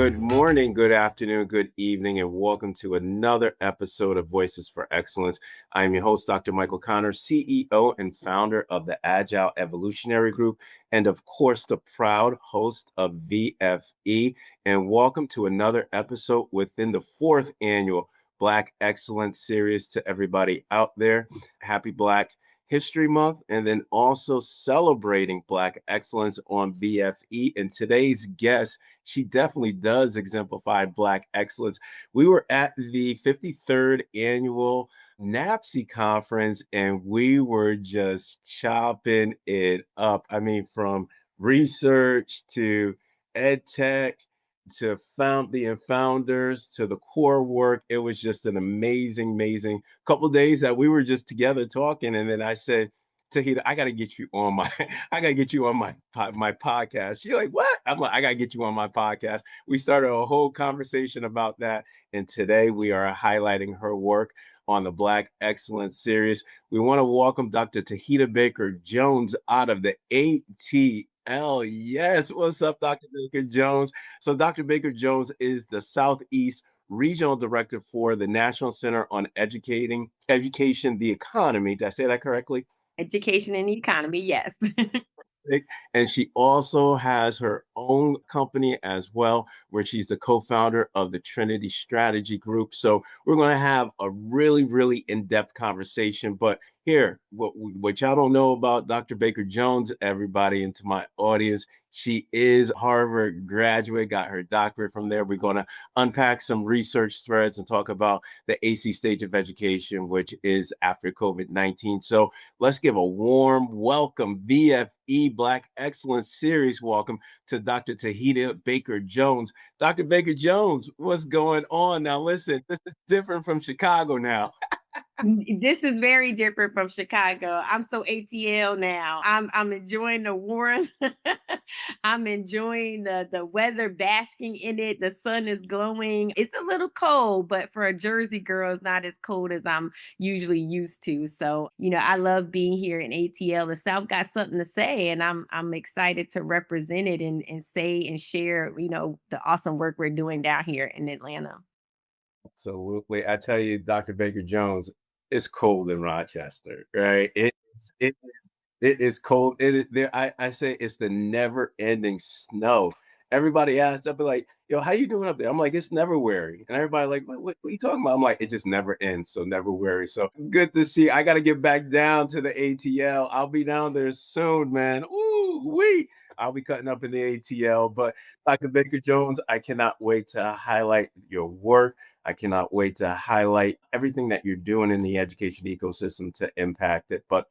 Good morning, good afternoon, good evening, and welcome to another episode of Voices for Excellence. I'm your host, Dr. Michael Connor, CEO and founder of the Agile Evolutionary Group, and of course, the proud host of VFE. And welcome to another episode within the fourth annual Black Excellence Series to everybody out there. Happy Black History Month, and then also celebrating Black excellence on VFE. And today's guest, she definitely does exemplify Black excellence. We were at the 53rd annual NAPSE conference, and we were just chopping it up. I mean, from research to ed tech to founding and founders to the core work. It was just an amazing couple of days that we were just together talking. And then I said, Tauheedah, I got to get you on my, I got to get you on my podcast. She's like, what? I'm like, I got to get you on my podcast. We started a whole conversation about that. And today we are highlighting her work on the Black Excellence Series. We want to welcome Dr. Tauheedah Baker-Jones out of the ATL. Yes. What's up, Dr. Baker-Jones? So Dr. Baker-Jones is the Southeast Regional Director for the National Center on Education, the Economy. Did I say that correctly? Education and the economy, yes. And she also has her own company as well, where she's the co-founder of the Trinity Strategy Group. So we're going to have a really in-depth conversation. But here, what y'all don't know about Dr. Baker-Jones, everybody into my audience, she is a Harvard graduate, got her doctorate from there. We're going to unpack some research threads and talk about the AC stage of education, which is after COVID-19. So let's give a warm welcome, VFE Black Excellence Series welcome to Dr. Tauheedah Baker-Jones. Dr. Baker-Jones, what's going on? Now, listen, this is different from Chicago now. This is very different from Chicago. I'm so ATL now. I'm enjoying the warmth. I'm enjoying the weather, basking in it. The sun is glowing. It's a little cold, but for a Jersey girl, it's not as cold as I'm usually used to. So, I love being here in ATL. The South got something to say, and I'm excited to represent it and say and share, the awesome work we're doing down here in Atlanta. So wait, I tell you, Dr. Baker-Jones, it's cold in Rochester, right? It is cold. It is there. I say it's the never-ending snow. Everybody asks, I'll be like, yo, how you doing up there? I'm like, it's never weary. And everybody like, what are you talking about? I'm like, it just never ends. So never weary. So good to see. I got to get back down to the ATL. I'll be down there soon, man. Ooh, wee. I'll be cutting up in the ATL. But Dr. Baker-Jones, I cannot wait to highlight your work. I cannot wait to highlight everything that you're doing in the education ecosystem to impact it. But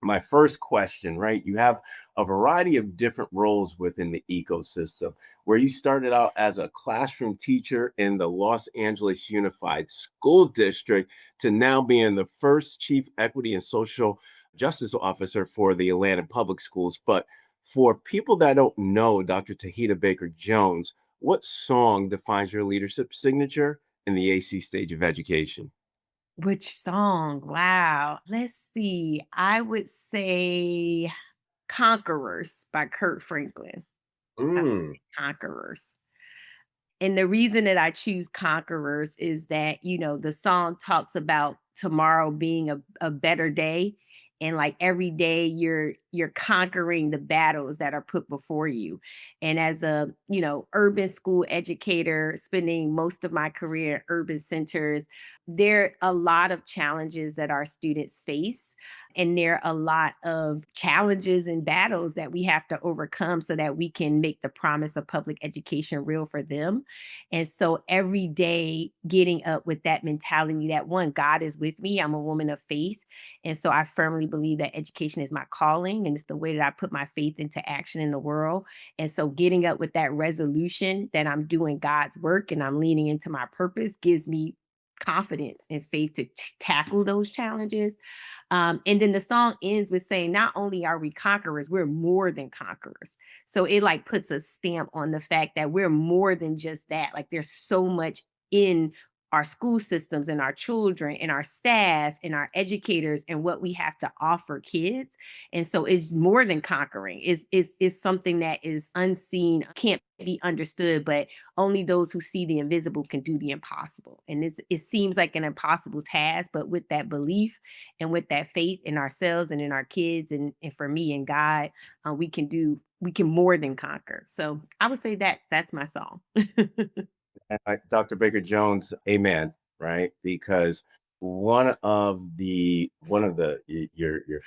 my first question, right? You have a variety of different roles within the ecosystem, where you started out as a classroom teacher in the Los Angeles Unified School District to now being the first chief equity and social justice officer for the Atlanta Public Schools. But for people that don't know Dr. Tauheedah Baker-Jones, what song defines your leadership signature in the AC stage of education? Which song? Wow. Let's see. I would say Conquerors by Kurt Franklin. I would Mm, say Conquerors. And the reason that I choose Conquerors is that, the song talks about tomorrow being a better day. And like every day you're conquering the battles that are put before you. And as a, urban school educator, spending most of my career in urban centers, there are a lot of challenges that our students face. And there are a lot of challenges and battles that we have to overcome so that we can make the promise of public education real for them. And so every day getting up with that mentality that one, God is with me. I'm a woman of faith. And so I firmly believe that education is my calling and it's the way that I put my faith into action in the world. And so getting up with that resolution that I'm doing God's work and I'm leaning into my purpose gives me confidence and faith to tackle those challenges. And then the song ends with saying, not only are we conquerors, we're more than conquerors. So it like puts a stamp on the fact that we're more than just that. Like there's so much in our school systems and our children and our staff and our educators and what we have to offer kids. And so it's more than conquering. It's something that is unseen, can't be understood, but only those who see the invisible can do the impossible. And it seems like an impossible task, but with that belief and with that faith in ourselves and in our kids and for me and God, we can more than conquer. So I would say that that's my song. Dr. Baker-Jones, amen, right? Because your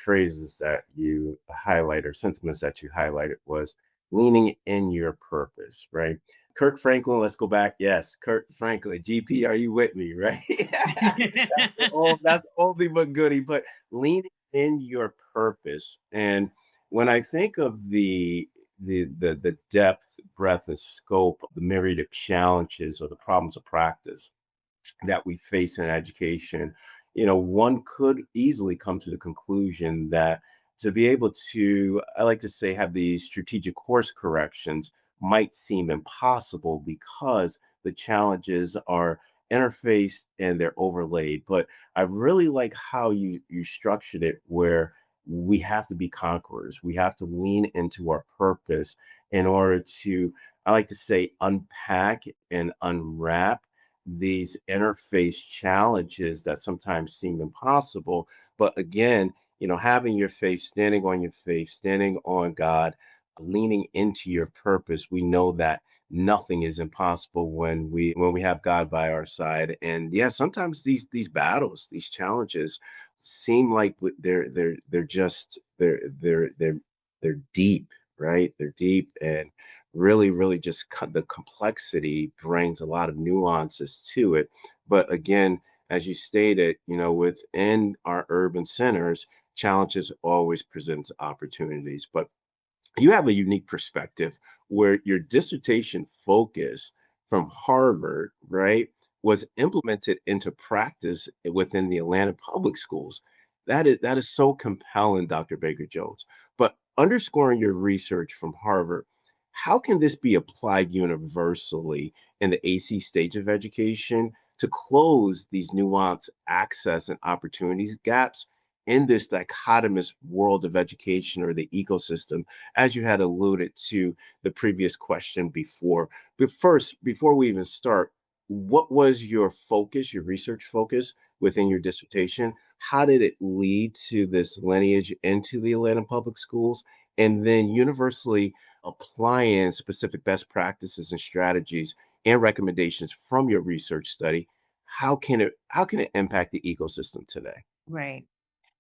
phrases that you highlight or sentiments that you highlighted was leaning in your purpose, right? Kirk Franklin, let's go back. Yes, Kirk Franklin. GP, are you with me? Right? That's oldie but goodie, but leaning in your purpose. And when I think of the depth, breadth, and scope of the myriad of challenges or the problems of practice that we face in education, one could easily come to the conclusion that to be able to, I like to say, have these strategic course corrections might seem impossible because the challenges are interfaced and they're overlaid. But I really like how you structured it where we have to be conquerors. We have to lean into our purpose in order to, I like to say, unpack and unwrap these interface challenges that sometimes seem impossible. But again, having your faith, standing on your faith, standing on God, leaning into your purpose, we know that nothing is impossible when we have God by our side. And yeah, sometimes these battles, these challenges seem like they're deep, right? They're deep and really just the complexity brings a lot of nuances to it. But again, as you stated, within our urban centers, challenges always presents opportunities. But you have a unique perspective where your dissertation focus from Harvard, right, was implemented into practice within the Atlanta public schools. That is so compelling, Dr. Baker Jones. But underscoring your research from Harvard, how can this be applied universally in the AC stage of education to close these nuanced access and opportunities gaps in this dichotomous world of education or the ecosystem, as you had alluded to the previous question before? But first, before we even start, what was your focus, your research focus within your dissertation? How did it lead to this lineage into the Atlanta public schools? And then universally applying specific best practices and strategies and recommendations from your research study, how can it impact the ecosystem today? Right.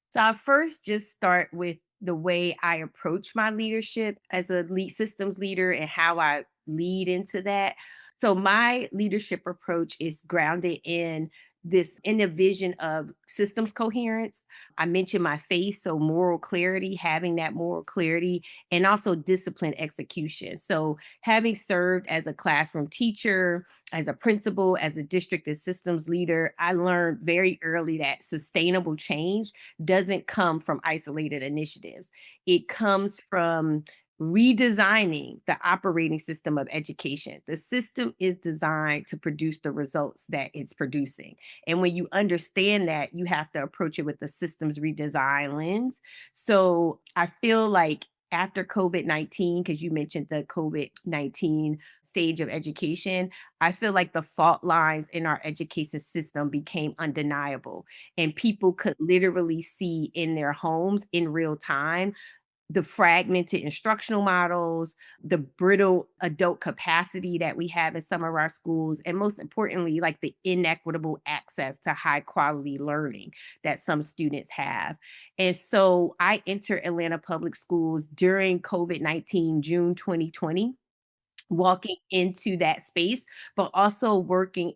So I first just start with the way I approach my leadership as a lead systems leader and how I lead into that. So my leadership approach is grounded in the vision of systems coherence. I mentioned my faith, so moral clarity, having that moral clarity, and also disciplined execution. So having served as a classroom teacher, as a principal, as a district and systems leader, I learned very early that sustainable change doesn't come from isolated initiatives. It comes from redesigning the operating system of education. The system is designed to produce the results that it's producing. And when you understand that, you have to approach it with the systems redesign lens. So I feel like after COVID-19, because you mentioned the COVID-19 stage of education, I feel like the fault lines in our education system became undeniable. And people could literally see in their homes in real time the fragmented instructional models, the brittle adult capacity that we have in some of our schools, and most importantly, like the inequitable access to high quality learning that some students have. And so I entered Atlanta Public Schools during COVID-19, June 2020, walking into that space, but also walking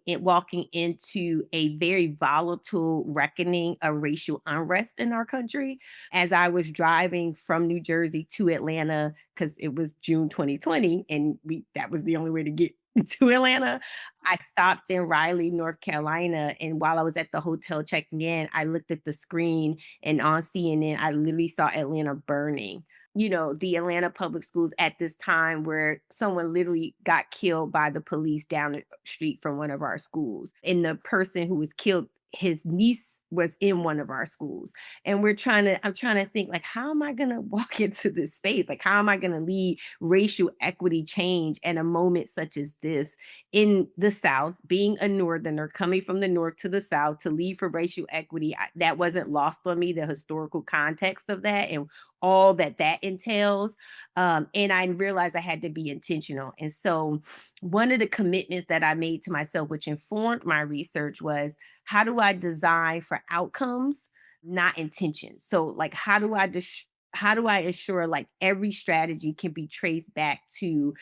into a very volatile reckoning of racial unrest in our country. As I was driving from New Jersey to Atlanta, because it was June 2020, and we that was the only way to get to Atlanta. I stopped in Raleigh, North Carolina, and while I was at the hotel checking in, I looked at the screen and on CNN, I literally saw Atlanta burning. the Atlanta public schools at this time where someone literally got killed by the police down the street from one of our schools. And the person who was killed, his niece was in one of our schools. And I'm trying to think like, how am I going to walk into this space? Like, how am I going to lead racial equity change at a moment such as this in the South, being a Northerner, coming from the North to the South to lead for racial equity? That wasn't lost on me, the historical context of that and all that that entails. And I realized I had to be intentional. And so, one of the commitments that I made to myself, which informed my research, was how do I design for outcomes, not intention? So, like, how do I ensure like every strategy can be traced back to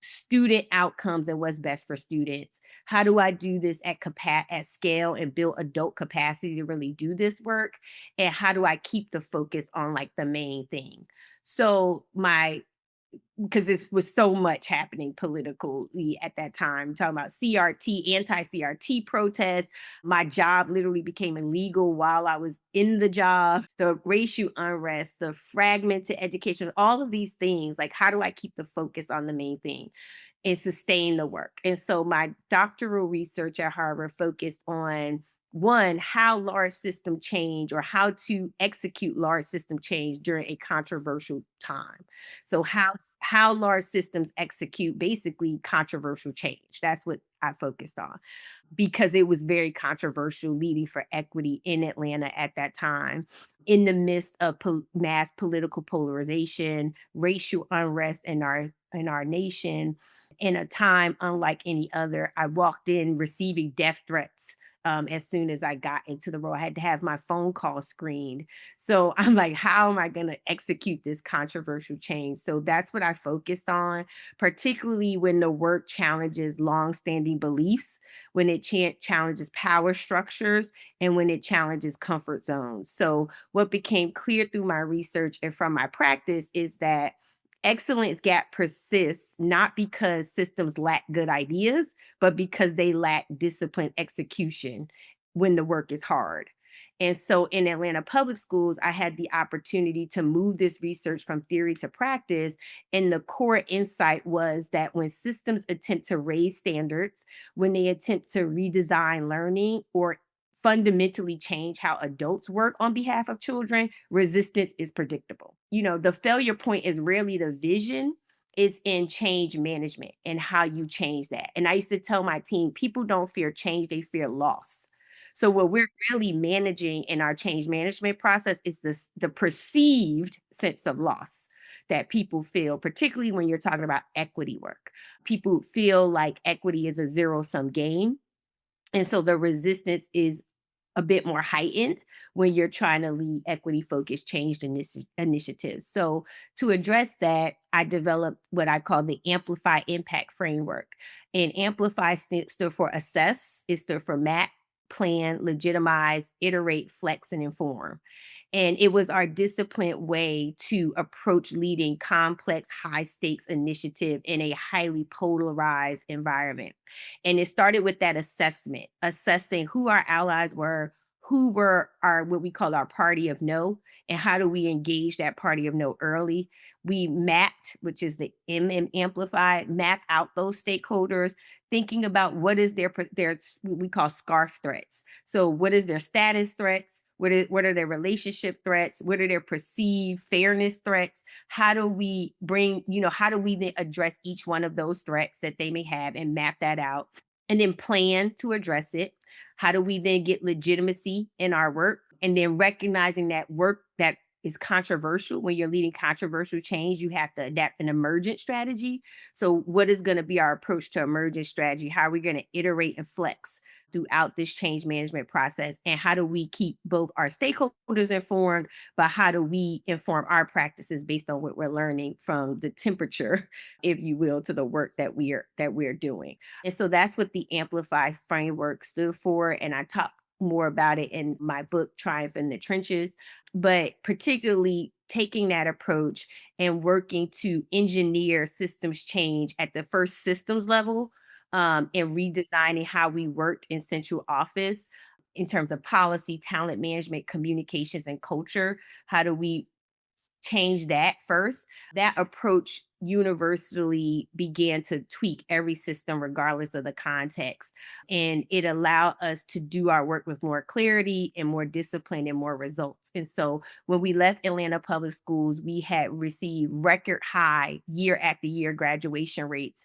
student outcomes and what's best for students? How do I do this at scale and build adult capacity to really do this work? And how do I keep the focus on like the main thing? So my because this was so much happening politically at that time. Talking about CRT, anti-CRT protests. My job literally became illegal while I was in the job. The racial unrest, the fragmented education, all of these things. Like, how do I keep the focus on the main thing and sustain the work? And so my doctoral research at Harvard focused on one, how large system change or how to execute large system change during a controversial time. So how large systems execute basically controversial change. That's what I focused on because it was very controversial leading for equity in Atlanta at that time, in the midst of mass political polarization, racial unrest in our nation, in a time unlike any other. I walked in receiving death threats. As soon as I got into the role, I had to have my phone call screened. So I'm like, how am I going to execute this controversial change? So that's what I focused on, particularly when the work challenges longstanding beliefs, when it challenges power structures, and when it challenges comfort zones. So, what became clear through my research and from my practice is that excellence gap persists not because systems lack good ideas, but because they lack disciplined execution when the work is hard. And so in Atlanta public schools, I had the opportunity to move this research from theory to practice. And the core insight was that when systems attempt to raise standards, when they attempt to redesign learning or fundamentally change how adults work on behalf of children, resistance is predictable. The failure point is rarely the vision, it's in change management and how you change that. And I used to tell my team, people don't fear change, they fear loss. So what we're really managing in our change management process is the perceived sense of loss that people feel, particularly when you're talking about equity work. People feel like equity is a zero sum game. And so the resistance is a bit more heightened when you're trying to lead equity focused change initiatives. So, to address that, I developed what I call the Amplify Impact Framework. And Amplify stood for assess, it stood for map, plan, legitimize, iterate, flex, and inform. And it was our disciplined way to approach leading complex, high stakes initiative in a highly polarized environment. And it started with that assessment, assessing who our allies were, who were our what we call our party of no, and how do we engage that party of no early. We mapped, which is the amplified, map out those stakeholders, thinking about what is their what we call scarf threats. So what is their status threats? What are their relationship threats? What are their perceived fairness threats? How do we then address each one of those threats that they may have and map that out and then plan to address it? How do we then get legitimacy in our work? And then recognizing that work that is controversial, when you're leading controversial change, you have to adapt an emergent strategy. So, what is going to be our approach to emergent strategy? How are we going to iterate and flex throughout this change management process? And how do we keep both our stakeholders informed, but how do we inform our practices based on what we're learning from the temperature, if you will, to the work that we're doing? And so that's what the Amplify framework stood for. And I talk more about it in my book, Triumph in the Trenches, but particularly taking that approach and working to engineer systems change at the first systems level, and redesigning how we worked in central office in terms of policy, talent management, communications, and culture. How do we change that first. That approach universally began to tweak every system regardless of the context. And it allowed us to do our work with more clarity and more discipline and more results. And so when we left Atlanta Public Schools, we had received record high year after year graduation rates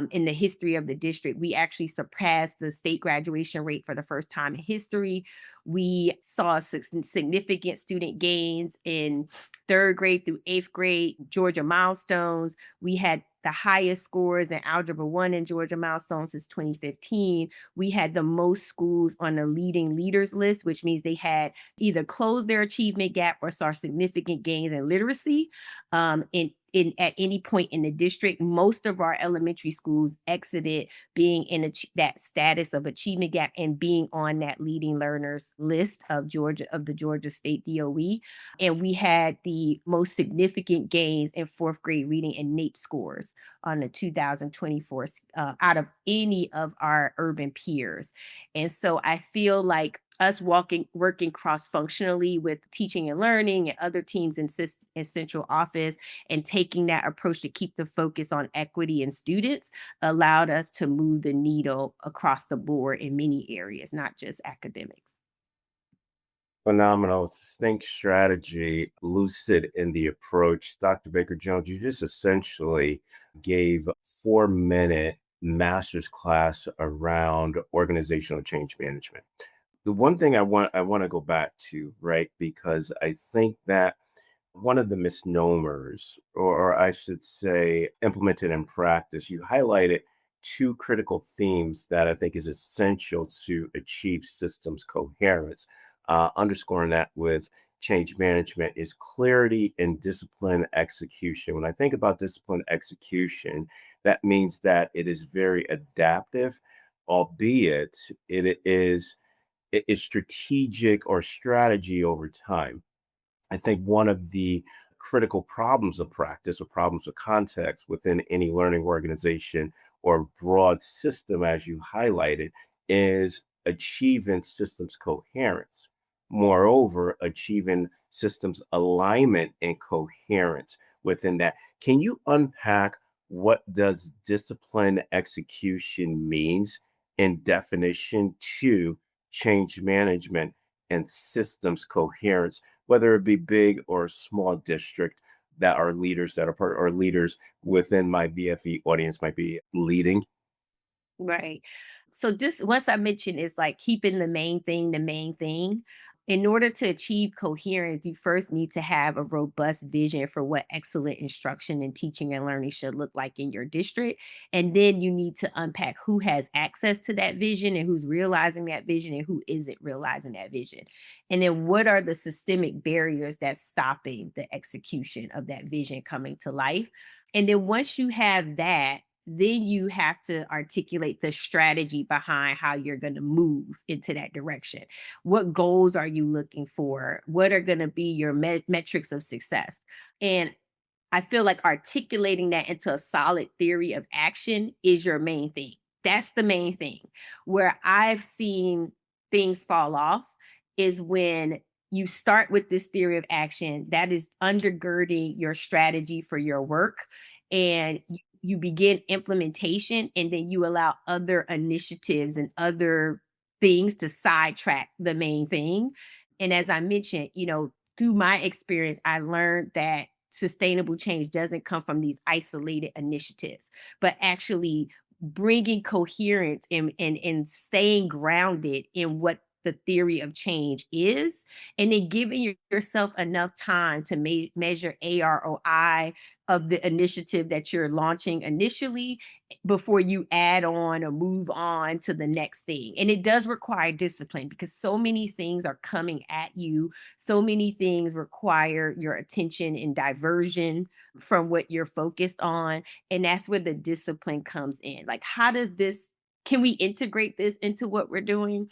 in the history of the district. We actually surpassed the state graduation rate for the first time in history. We saw significant student gains in third grade through eighth grade, Georgia milestones. We had the highest scores in Algebra 1 in Georgia milestones since 2015. We had the most schools on the leading leaders list, which means they had either closed their achievement gap or saw significant gains in literacy. In at any point in the district, most of our elementary schools exited being in that status of achievement gap and being on that leading learners list of the Georgia State DOE. And we had the most significant gains in fourth grade reading and NAEP scores on the 2024 out of any of our urban peers. And so I feel like us working cross-functionally with teaching and learning and other teams in central office and taking that approach to keep the focus on equity and students allowed us to move the needle across the board in many areas, not just academics. Phenomenal, succinct strategy, lucid in the approach. Dr. Baker-Jones, you just essentially gave a 4-minute master's class around organizational change management. The one thing I want to go back to, right? Because I think that one of the misnomers, or I should say, implemented in practice, you highlighted two critical themes that I think is essential to achieve systems coherence. Underscoring that with change management is clarity and discipline execution. When I think about discipline execution, that means that it is very adaptive, albeit it is strategic or strategy over time. I think one of the critical problems of practice or problems of context within any learning organization or broad system, as you highlighted, is achieving systems coherence. Moreover, achieving systems alignment and coherence within that. Can you unpack what does discipline execution means in definition to change management and systems coherence, whether it be big or small district that our leaders that are part or leaders within my VFE audience might be leading? Right. So this once I mentioned is like keeping the main thing. In order to achieve coherence, you first need to have a robust vision for what excellent instruction and teaching and learning should look like in your district. And then you need to unpack who has access to that vision and who's realizing that vision and who isn't realizing that vision. And then what are the systemic barriers that's stopping the execution of that vision coming to life? And then once you have that, then you have to articulate the strategy behind how you're going to move into that direction. What goals are you looking for? What are going to be your metrics of success? And I feel like articulating that into a solid theory of action is your main thing. That's the main thing. Where I've seen things fall off is when you start with this theory of action that is undergirding your strategy for your work and you begin implementation and then you allow other initiatives and other things to sidetrack the main thing. And as I mentioned, through my experience, I learned that sustainable change doesn't come from these isolated initiatives, but actually bringing coherence and staying grounded in what the theory of change is, and then giving yourself enough time to measure AROI of the initiative that you're launching initially before you add on or move on to the next thing. And it does require discipline because so many things are coming at you. So many things require your attention and diversion from what you're focused on. And that's where the discipline comes in. Like, can we integrate this into what we're doing?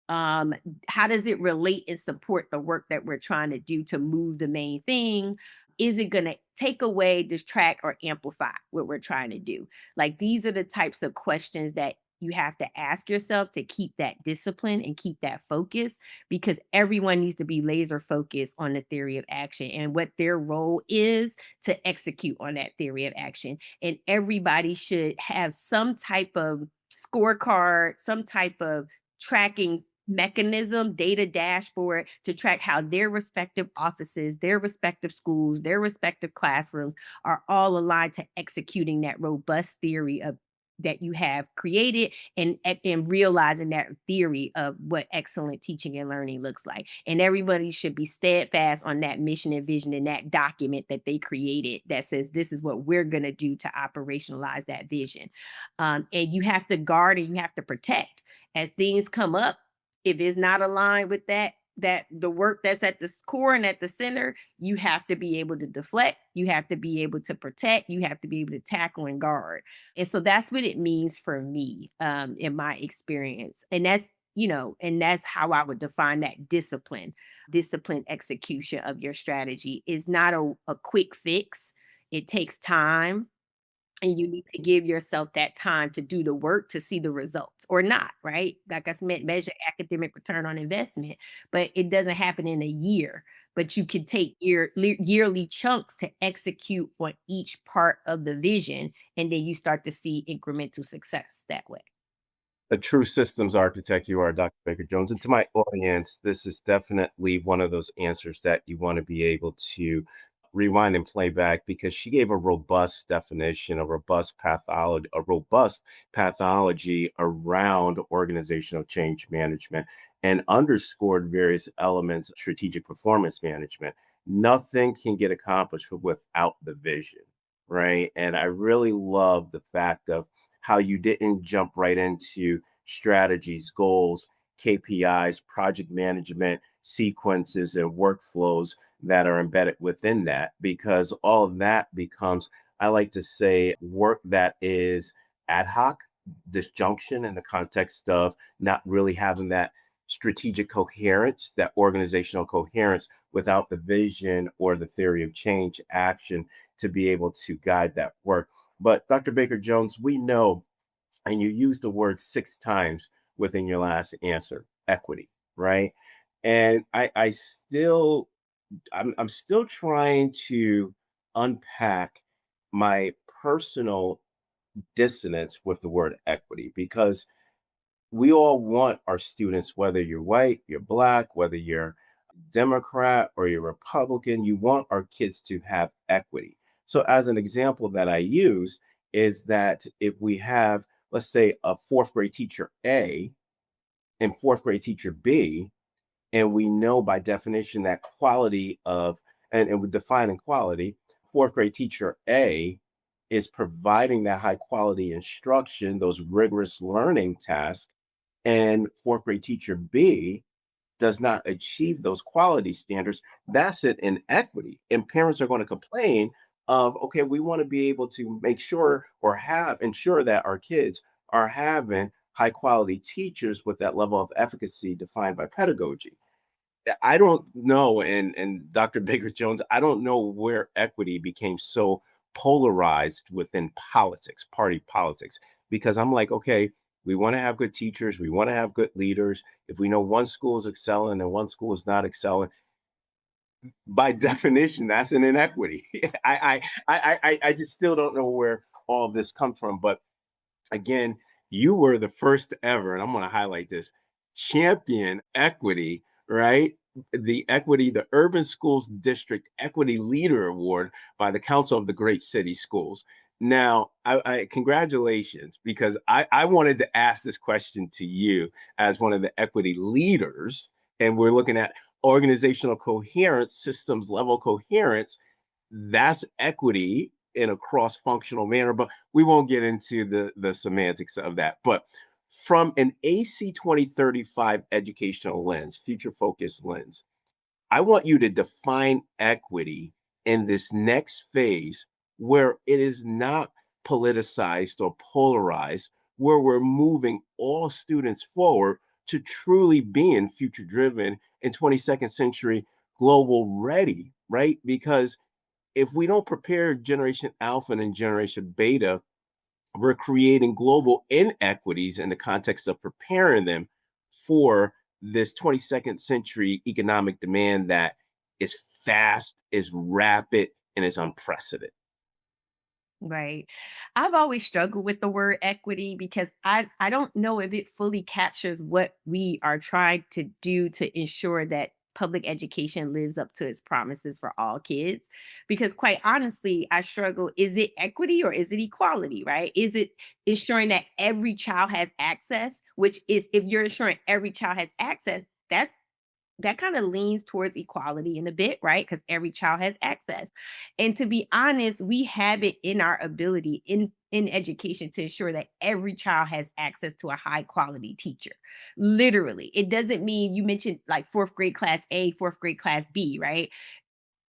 Um, how does it relate and support the work that we're trying to do to move the main thing? Is it going to take away, distract, or amplify what we're trying to do? Like, these are the types of questions that you have to ask yourself to keep that discipline and keep that focus, because everyone needs to be laser focused on the theory of action and what their role is to execute on that theory of action. And everybody should have some type of scorecard, some type of tracking mechanism, data dashboard to track how their respective offices, their respective schools, their respective classrooms are all aligned to executing that robust theory of that you have created, and realizing that theory of what excellent teaching and learning looks like. And everybody should be steadfast on that mission and vision in that document that they created that says this is what we're going to do to operationalize that vision. And you have to guard and you have to protect as things come up. If it's not aligned with that the work that's at the core and at the center, you have to be able to deflect, you have to be able to protect, you have to be able to tackle and guard. And so that's what it means for me, in my experience. And that's how I would define that discipline. Discipline execution of your strategy is not a quick fix. It takes time, and you need to give yourself that time to do the work to see the results or not, right? Like I said, measure academic return on investment, but it doesn't happen in a year. But you can take yearly chunks to execute on each part of the vision, and then you start to see incremental success that way. A true systems architect you are, Dr. Baker-Jones. And to my audience, this is definitely one of those answers that you want to be able to rewind and play back, because she gave a robust definition, a robust pathology around organizational change management, and underscored various elements of strategic performance management. Nothing can get accomplished without the vision, right? And I really love the fact of how you didn't jump right into strategies, goals, KPIs, project management, sequences, and workflows that are embedded within that, because all of that becomes, I like to say, work that is ad hoc, disjunction in the context of not really having that strategic coherence, that organizational coherence without the vision or the theory of change action to be able to guide that work. But Dr. Baker-Jones, we know, and you used the word 6 times within your last answer, equity, right? And I'm still trying to unpack my personal dissonance with the word equity, because we all want our students, whether you're white, you're black, whether you're Democrat or you're Republican, you want our kids to have equity. So, as an example that I use, is that if we have, let's say, a fourth grade teacher A and fourth grade teacher B, and we know by definition that quality of, and we define quality, fourth grade teacher A is providing that high quality instruction, those rigorous learning tasks, and fourth grade teacher B does not achieve those quality standards, that's an inequity. And parents are going to complain of, okay, we want to be able to make sure or have ensure that our kids are having high quality teachers with that level of efficacy defined by pedagogy. I don't know, and Dr. Baker-Jones, I don't know where equity became so polarized within politics, party politics, because I'm like, okay, we want to have good teachers, we want to have good leaders. If we know one school is excelling and one school is not excelling, by definition, that's an inequity. I just still don't know where all of this comes from. But again, you were the first ever, and I'm going to highlight this, champion equity, right? The Urban Schools District Equity Leader Award by the Council of the Great City Schools. Now, congratulations, because I wanted to ask this question to you as one of the equity leaders, and we're looking at organizational coherence, systems level coherence. That's equity in a cross-functional manner, but we won't get into the semantics of that. But from an AC 2035 educational lens, future focused lens, I want you to define equity in this next phase, where it is not politicized or polarized, where we're moving all students forward to truly being future driven and 22nd century global ready, right? Because if we don't prepare Generation Alpha and Generation Beta we're creating global inequities in the context of preparing them for this 22nd century economic demand that is fast, is rapid, and is unprecedented. Right. I've always struggled with the word equity because I don't know if it fully captures what we are trying to do to ensure that public education lives up to its promises for all kids. Because quite honestly, I struggle, is it equity or is it equality, right? Is it ensuring that every child has access, which is, if you're ensuring every child has access, that kind of leans towards equality in a bit, right? Because every child has access. And to be honest, we have it in our ability in education to ensure that every child has access to a high quality teacher. Literally. It doesn't mean, you mentioned like fourth grade class A, fourth grade class B, right?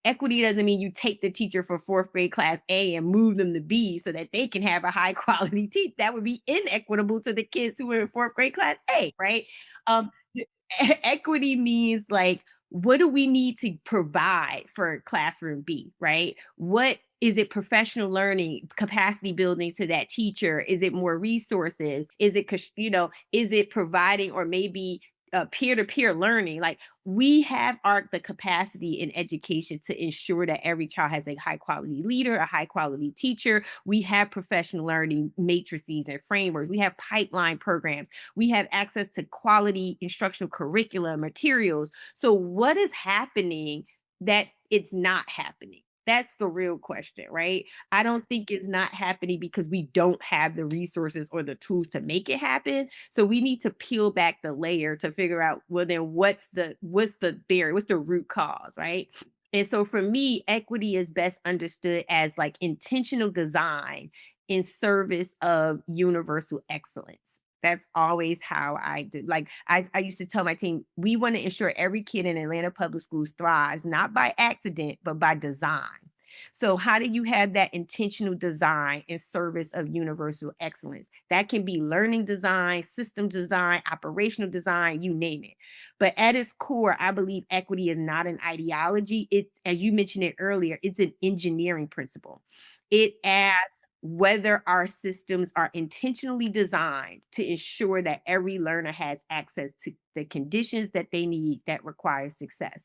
Equity doesn't mean you take the teacher for fourth grade class A and move them to B so that they can have a high quality teacher. That would be inequitable to the kids who are in fourth grade class A, right? Um, equity means like, what do we need to provide for classroom B, right? What is it, professional learning, capacity building to that teacher? Is it more resources? Is it, is it providing, or maybe peer-to-peer learning? Like, we have the capacity in education to ensure that every child has a high quality leader, a high quality teacher. We have professional learning matrices and frameworks. We have pipeline programs. We have access to quality instructional curriculum materials. So what is happening that it's not happening? That's the real question, right? I don't think it's not happening because we don't have the resources or the tools to make it happen. So we need to peel back the layer to figure out, well, then what's the barrier? What's the root cause, right? And so for me, equity is best understood as like intentional design in service of universal excellence. That's always how I do. Like, I used to tell my team, we want to ensure every kid in Atlanta public schools thrives, not by accident, but by design. So how do you have that intentional design in service of universal excellence? That can be learning design, system design, operational design, you name it. But at its core, I believe equity is not an ideology. It, as you mentioned it earlier, it's an engineering principle. It asks whether our systems are intentionally designed to ensure that every learner has access to the conditions that they need that require success,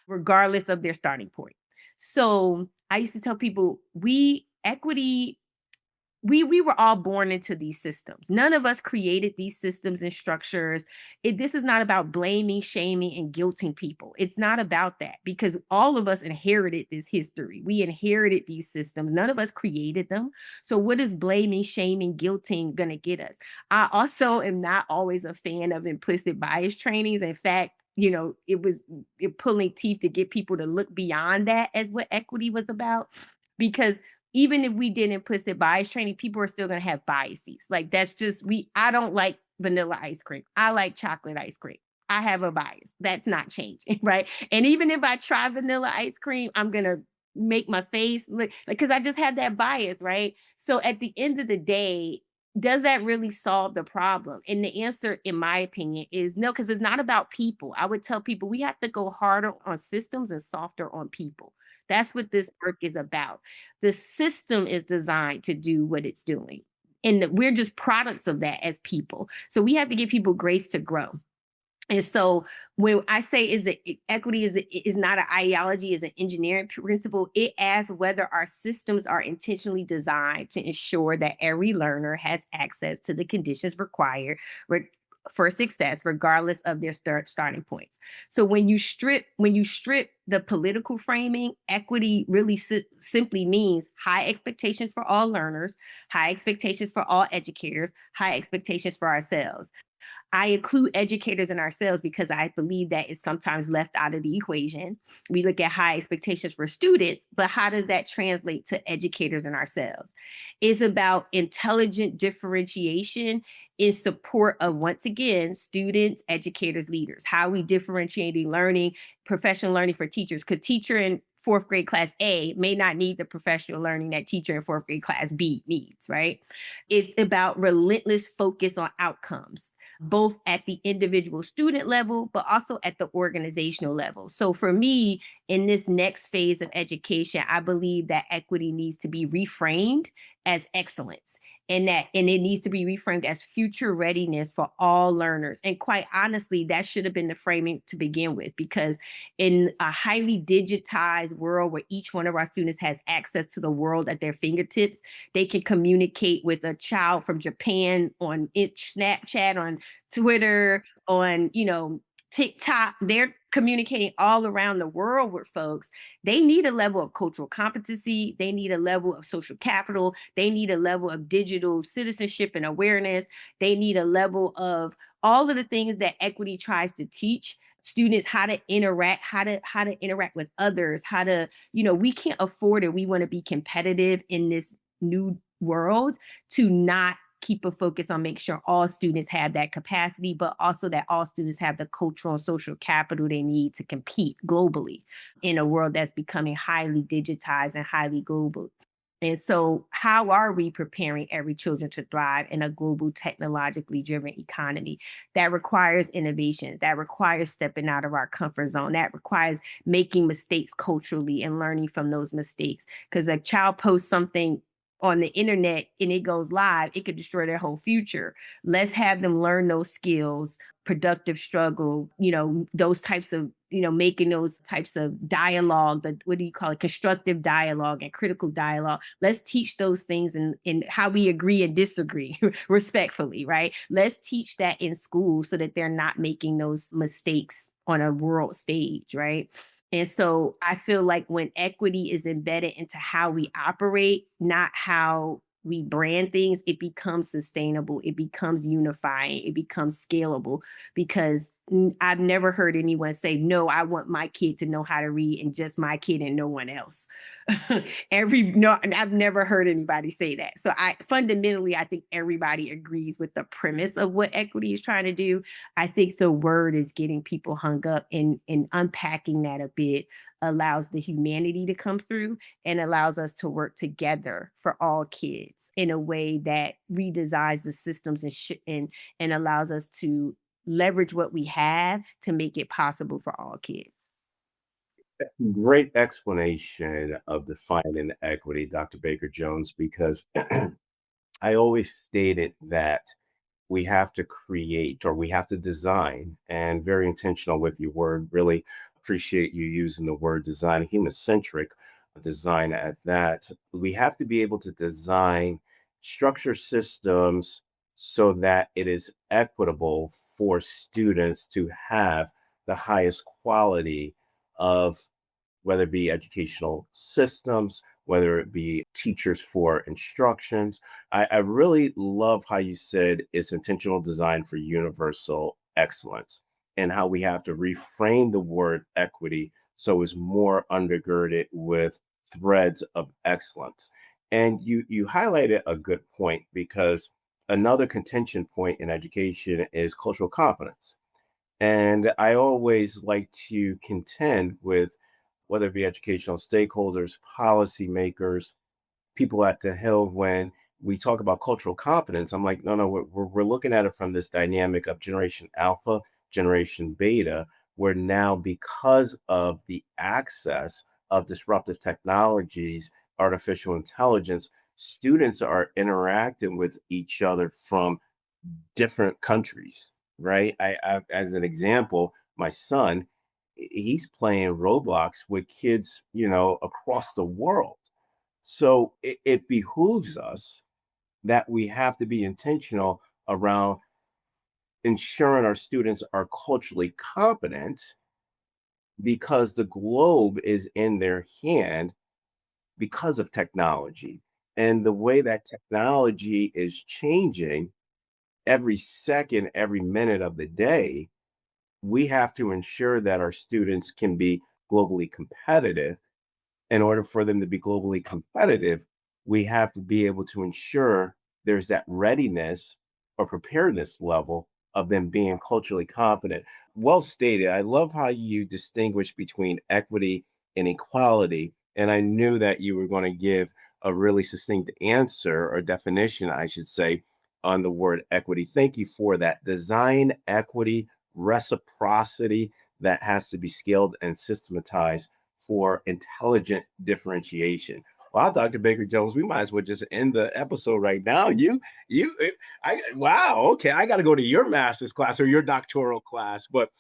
regardless of their starting point. So I used to tell people, we were all born into these systems. None of us created these systems and structures. This is not about blaming, shaming, and guilting people. It's not about that, because all of us inherited this history. We inherited these systems. None of us created them. So what is blaming, shaming, guilting going to get us? I also am not always a fan of implicit bias trainings. In fact, it pulling teeth to get people to look beyond that as what equity was about. Because even if we did implicit bias training, people are still going to have biases. Like, that's just, I don't like vanilla ice cream. I like chocolate ice cream. I have a bias. That's not changing, right? And even if I try vanilla ice cream, I'm going to make my face look like, because I just have that bias, right? So at the end of the day, does that really solve the problem? And the answer, in my opinion, is no, because it's not about people. I would tell people we have to go harder on systems and softer on people. That's what this work is about. The system is designed to do what it's doing. And we're just products of that as people. So we have to give people grace to grow. And so when I say equity is not an ideology, is an engineering principle, it asks whether our systems are intentionally designed to ensure that every learner has access to the conditions required for success, regardless of their starting point. So when you strip the political framing, equity really simply means high expectations for all learners, high expectations for all educators, high expectations for ourselves. I include educators in ourselves because I believe that it's sometimes left out of the equation. We look at high expectations for students, but how does that translate to educators and ourselves? It's about intelligent differentiation in support of, once again, students, educators, leaders. How are we differentiating learning, professional learning for teachers? Because teacher in fourth grade class A may not need the professional learning that teacher in fourth grade class B needs, right? It's about relentless focus on outcomes. both at the individual student level, but also at the organizational level. So for me, in this next phase of education, I believe that equity needs to be reframed as excellence, and it needs to be reframed as future readiness for all learners. And quite honestly, that should have been the framing to begin with, because in a highly digitized world where each one of our students has access to the world at their fingertips, they can communicate with a child from Japan on Snapchat, on Twitter, on, TikTok. They're communicating all around the world with folks. They need a level of cultural competency. They need a level of social capital. They need a level of digital citizenship and awareness. They need a level of all of the things that equity tries to teach students: how to interact, how to interact with others, how to, we can't afford it. We want to be competitive in this new world, to not keep a focus on making sure all students have that capacity, but also that all students have the cultural and social capital they need to compete globally in a world that's becoming highly digitized and highly global. And so, how are we preparing every children to thrive in a global, technologically driven economy? That requires innovation, that requires stepping out of our comfort zone, that requires making mistakes culturally and learning from those mistakes. Because a child posts something on the internet and it goes live, it could destroy their whole future. Let's have them learn those skills, productive struggle, those types of, making those types of dialogue, but what do you call it? Constructive dialogue and critical dialogue. Let's teach those things in how we agree and disagree respectfully, right? Let's teach that in school so that they're not making those mistakes on a world stage, right? And so I feel like when equity is embedded into how we operate, not how we brand things, it becomes sustainable, it becomes unifying, it becomes scalable. Because I've never heard anyone say, no, I want my kid to know how to read, and just my kid and no one else. No, I've never heard anybody say that. So I think everybody agrees with the premise of what equity is trying to do. I think the word is getting people hung up, and unpacking that a bit allows the humanity to come through and allows us to work together for all kids in a way that redesigns the systems, and allows us to leverage what we have to make it possible for all kids. Great explanation of defining equity, Dr. Baker-Jones, because I always stated that we have to create, or we have to design, and very intentional with your word. Really appreciate you using the word design, human centric design at that. We have to be able to design structure systems so that it is equitable for students to have the highest quality of, whether it be educational systems, whether it be teachers for instructions. I really love how you said it's intentional design for universal excellence, and how we have to reframe the word equity so it's more undergirded with threads of excellence. And you highlighted a good point, because another contention point in education is cultural competence. And I always like to contend with, whether it be educational stakeholders, policymakers, people at the Hill, when we talk about cultural competence. I'm like, no, no, we're looking at it from this dynamic of Generation Alpha, Generation Beta, where now, because of the access of disruptive technologies, artificial intelligence, students are interacting with each other from different countries, right? As an example, my son, he's playing Roblox with kids, across the world. So it behooves us that we have to be intentional around ensuring our students are culturally competent, because the globe is in their hand because of technology. And the way that technology is changing every second, every minute of the day, we have to ensure that our students can be globally competitive. In order for them to be globally competitive, we have to be able to ensure there's that readiness or preparedness level of them being culturally competent. Well stated. I love how you distinguish between equity and equality. And I knew that you were going to give a really succinct answer, or definition, I should say, on the word equity. Thank you for that. Design equity, reciprocity that has to be scaled and systematized for intelligent differentiation. Wow, Dr. Baker-Jones, we might as well just end the episode right now. Wow. Okay, I got to go to your master's class or your doctoral class, but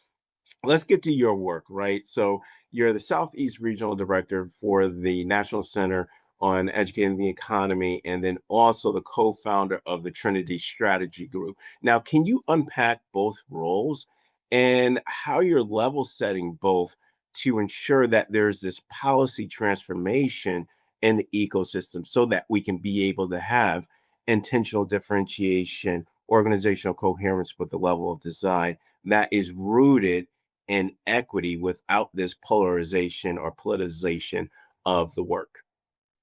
let's get to your work, right? So you're the Southeast Regional Director for the National Center on Educating the Economy, and then also the co-founder of the Trinity Strategy Group. Now, can you unpack both roles and how you're level setting both to ensure that there's this policy transformation in the ecosystem so that we can be able to have intentional differentiation, organizational coherence with the level of design that is rooted and equity without this polarization or politicization of the work?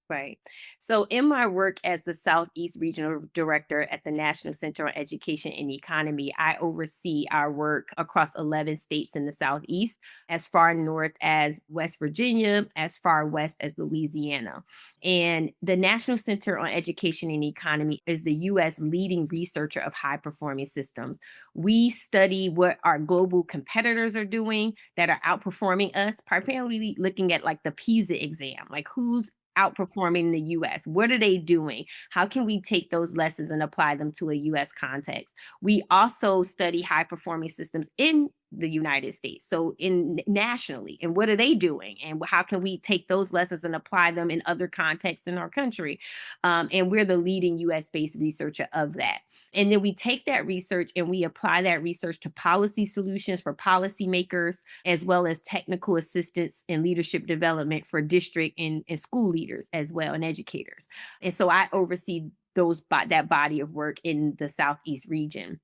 Right. So, in my work as the Southeast Regional Director at the National Center on Education and Economy, I oversee our work across 11 states in the Southeast, as far north as West Virginia, as far west as Louisiana. And the National Center on Education and Economy is the U.S. leading researcher of high performing systems. We study what our global competitors are doing that are outperforming us, primarily looking at like the PISA exam, like who's outperforming the US? What are they doing? How can we take those lessons and apply them to a US context? We also study high performing systems in the United States. So in nationally, and what are they doing? And how can we take those lessons and apply them in other contexts in our country? And we're the leading US based researcher of that. And then we take that research and we apply that research to policy solutions for policymakers, as well as technical assistance and leadership development for district and school leaders as well, and educators. And so I oversee that body of work in the Southeast region.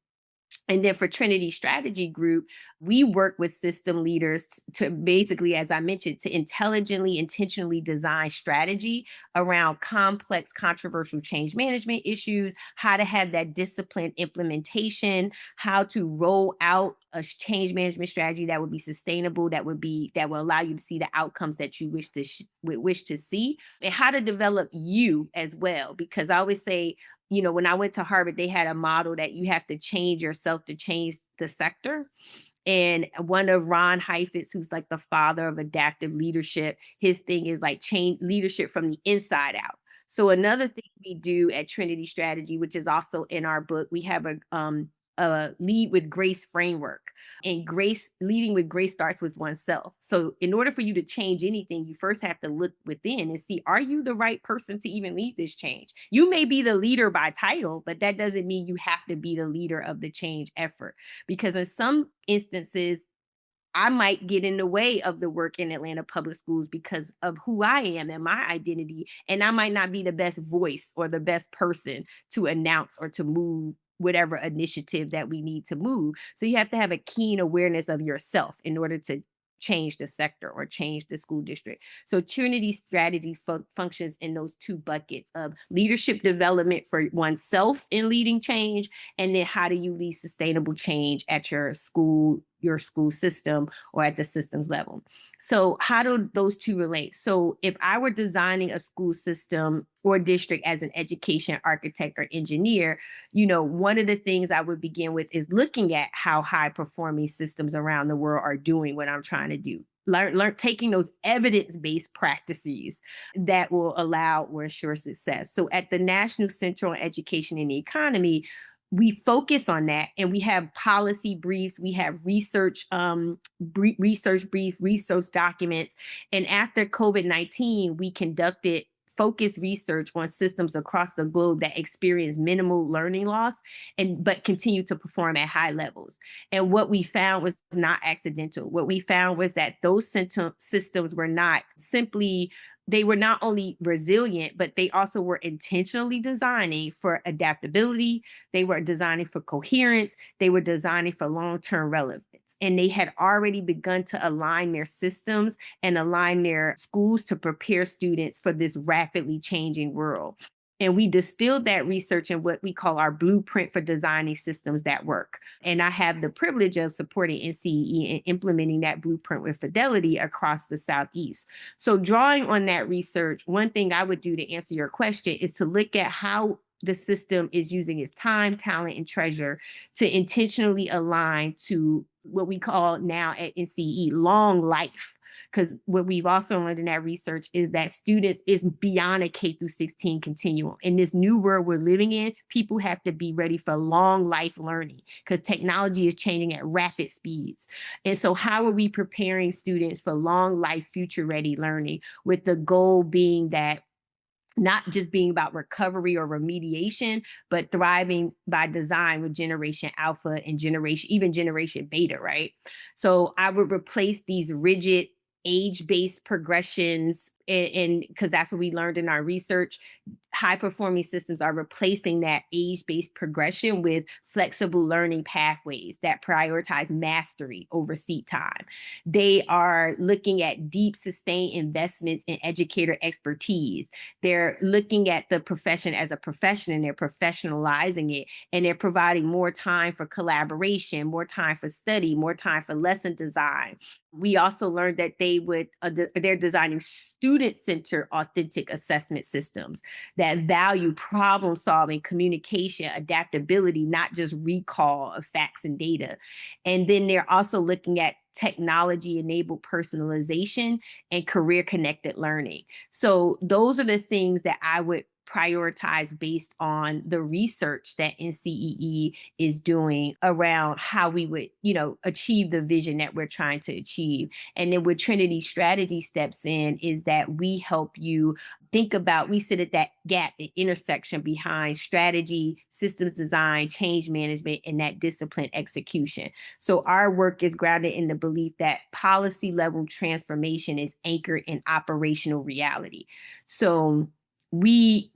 And then for Trinity Strategy Group, we work with system leaders to basically, as I mentioned, to intelligently, intentionally design strategy around complex, controversial change management issues, how to have that disciplined implementation, how to roll out a change management strategy that would be sustainable, that will allow you to see the outcomes that you wish to see, and how to develop you as well. Because I always say, when I went to Harvard, they had a model that you have to change yourself to change the sector. And one of Ron Heifetz, who's like the father of adaptive leadership, his thing is like change leadership from the inside out. So another thing we do at Trinity Strategy, which is also in our book, we have a lead with grace framework. And leading with grace starts with oneself. So in order for you to change anything, you first have to look within and see, are you the right person to even lead this change? You may be the leader by title, but that doesn't mean you have to be the leader of the change effort. Because in some instances, I might get in the way of the work in Atlanta public schools because of who I am and my identity. And I might not be the best voice or the best person to announce or to move whatever initiative that we need to move. So you have to have a keen awareness of yourself in order to change the sector or change the school district. So Trinity strategy functions in those two buckets of leadership development for oneself in leading change, and then how do you lead sustainable change at your school system or at the systems level. So how do those two relate? So if I were designing a school system or district as an education architect or engineer, one of the things I would begin with is looking at how high performing systems around the world are doing what I'm trying to do. Learn taking those evidence-based practices that will allow or ensure success. So at the National Center on Education and the Economy, we focus on that, and we have policy briefs, we have research research documents. And after COVID-19, we conducted focused research on systems across the globe that experience minimal learning loss but continue to perform at high levels. And what we found was not accidental. What we found was that those systems were not simply, they were not only resilient, but they also were intentionally designing for adaptability. They were designing for coherence. They were designing for long-term relevance. And they had already begun to align their systems and align their schools to prepare students for this rapidly changing world. And we distilled that research in what we call our blueprint for designing systems that work. And I have the privilege of supporting NCEE and implementing that blueprint with fidelity across the Southeast. So drawing on that research, one thing I would do to answer your question is to look at how the system is using its time, talent, and treasure to intentionally align to what we call now at NCE long life. Because what we've also learned in that research is that students is beyond a K through 16 continuum. In this new world we're living in, people have to be ready for long life learning because technology is changing at rapid speeds. And so, how are we preparing students for long life, future ready learning with the goal being that not just being about recovery or remediation, but thriving by design with generation alpha and even generation beta, right? So I would replace these rigid age-based progressions, and because that's what we learned in our research, high performing systems are replacing that age-based progression with flexible learning pathways that prioritize mastery over seat time. They are looking at deep sustained investments in educator expertise. They're looking at the profession as a profession and they're professionalizing it, and they're providing more time for collaboration, more time for study, more time for lesson design. We also learned that they're designing student-centered authentic assessment systems that value problem solving, communication, adaptability, not just recall of facts and data. And then they're also looking at technology enabled personalization and career connected learning. So those are the things that I would prioritize based on the research that NCEE is doing around how we would, achieve the vision that we're trying to achieve. And then what Trinity Strategy steps in is that we help you we sit at that gap, the intersection behind strategy, systems design, change management, and that discipline execution. So our work is grounded in the belief that policy level transformation is anchored in operational reality. So we're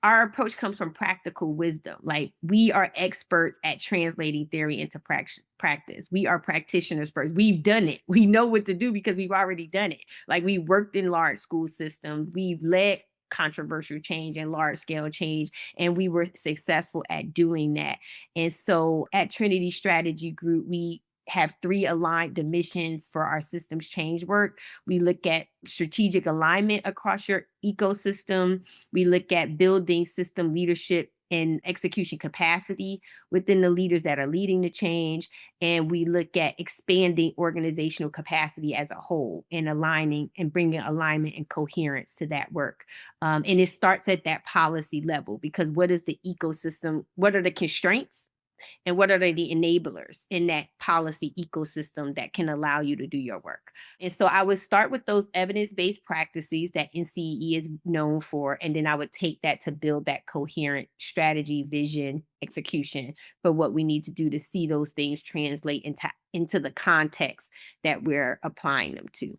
our approach comes from practical wisdom. Like, we are experts at translating theory into practice. We are practitioners first. We've done it. We know what to do because we've already done it. Like, we worked in large school systems. We've led controversial change and large scale change, and we were successful at doing that. And so at Trinity Strategy Group, we have 3 aligned dimensions for our systems change work. We look at strategic alignment across your ecosystem. We look at building system leadership and execution capacity within the leaders that are leading the change. And we look at expanding organizational capacity as a whole and aligning and bringing alignment and coherence to that work. And it starts at that policy level, because what is the ecosystem? What are the constraints? And what are the enablers in that policy ecosystem that can allow you to do your work? And so I would start with those evidence-based practices that NCEE is known for, and then I would take that to build that coherent strategy, vision, execution for what we need to do to see those things translate into the context that we're applying them to.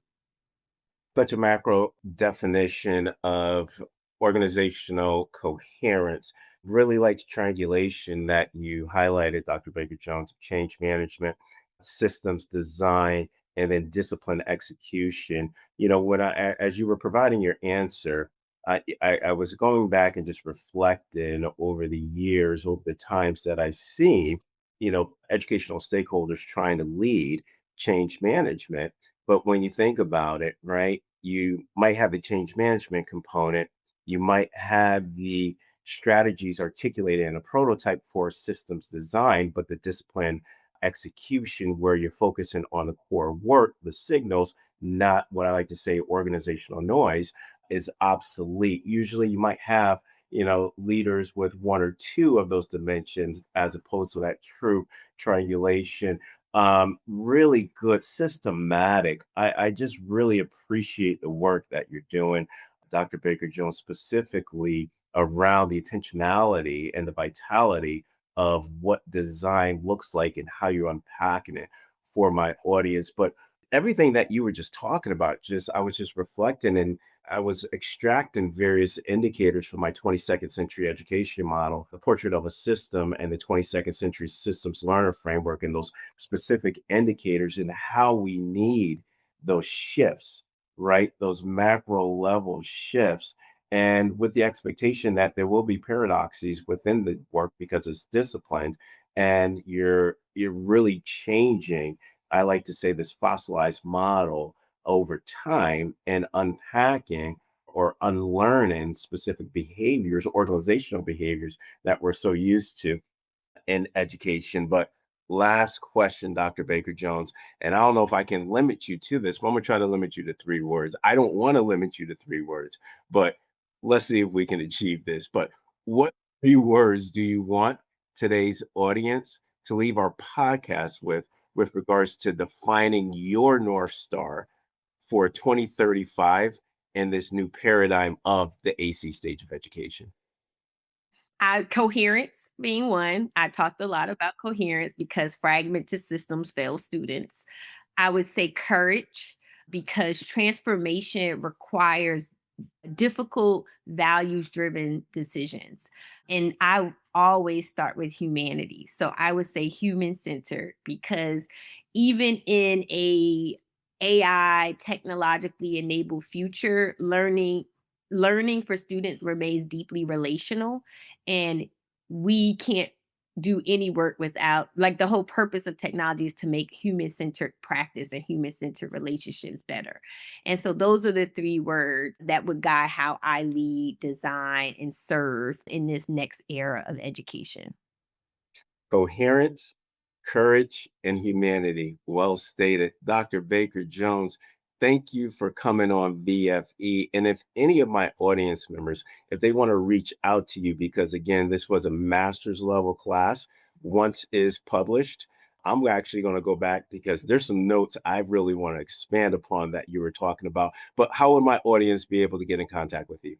Such a macro definition of organizational coherence. Really liked triangulation that you highlighted, Dr. Baker-Jones, change management, systems design, and then discipline execution. As you were providing your answer, I was going back and just reflecting over the years, over the times that I've seen, educational stakeholders trying to lead change management. But when you think about it, right, you might have the change management component, you might have the strategies articulated in a prototype for systems design, but the discipline execution where you're focusing on the core work, the signals, not what I like to say organizational noise, is obsolete. Usually you might have, leaders with one or two of those dimensions as opposed to that true triangulation. Really good, systematic. I just really appreciate the work that you're doing, Dr. Baker-Jones, specifically around the intentionality and the vitality of what design looks like and how you're unpacking it for my audience. But everything that you were just talking about, I was just reflecting, and I was extracting various indicators from my 22nd century education model, the portrait of a system, and the 22nd century systems learner framework, and those specific indicators and how we need those shifts, right? Those macro level shifts. And with the expectation that there will be paradoxes within the work because it's disciplined and you're really changing, I like to say, this fossilized model over time and unpacking or unlearning specific behaviors, organizational behaviors that we're so used to in education. But last question, Dr. Baker-Jones, and I don't know if I can limit you to this, but I'm gonna try to limit you to 3 words. I don't want to limit you to 3 words, but let's see if we can achieve this. But what 3 words do you want today's audience to leave our podcast with regards to defining your North Star for 2035 in this new paradigm of the AC stage of education? Coherence being one. I talked a lot about coherence because fragmented systems fail students. I would say courage because transformation requires difficult values driven decisions. And I always start with humanity. So I would say human centered because even in a AI technologically enabled future, learning for students remains deeply relational, and we can't do any work without, like, the whole purpose of technology is to make human centered practice and human centered relationships better. And so those are the 3 words that would guide how I lead, design, and serve in this next era of education. Coherence, courage, and humanity. Well stated. Dr. Baker-Jones, thank you for coming on VFE. And if any of my audience members, if they want to reach out to you, because again, this was a master's level class, once is published, I'm actually going to go back because there's some notes I really want to expand upon that you were talking about. But how would my audience be able to get in contact with you?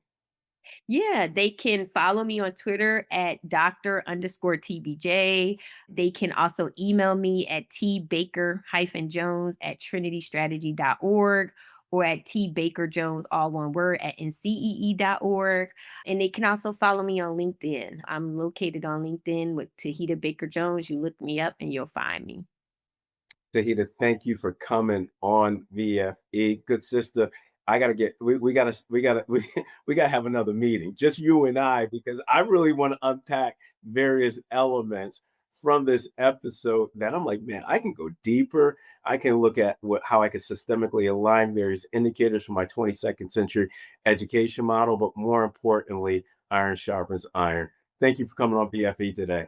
Yeah, they can follow me on Twitter at Dr_TBJ. They can also email me at tbaker-jones at trinitystrategy.org or at tbakerjones, all one word, at ncee.org. And they can also follow me on LinkedIn. I'm located on LinkedIn with Tauheedah Baker-Jones. You look me up and you'll find me. Tahita, thank you for coming on VFE. Good sister. I gotta get we gotta have another meeting, just you and I, because I really want to unpack various elements from this episode that I'm like, man, I can go deeper. I can look at how I can systemically align various indicators for my 22nd century education model, but more importantly, iron sharpens iron. Thank you for coming on VFE today.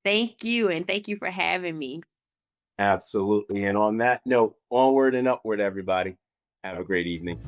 Thank you. And thank you for having me. Absolutely. And on that note, onward and upward, everybody. Have a great evening.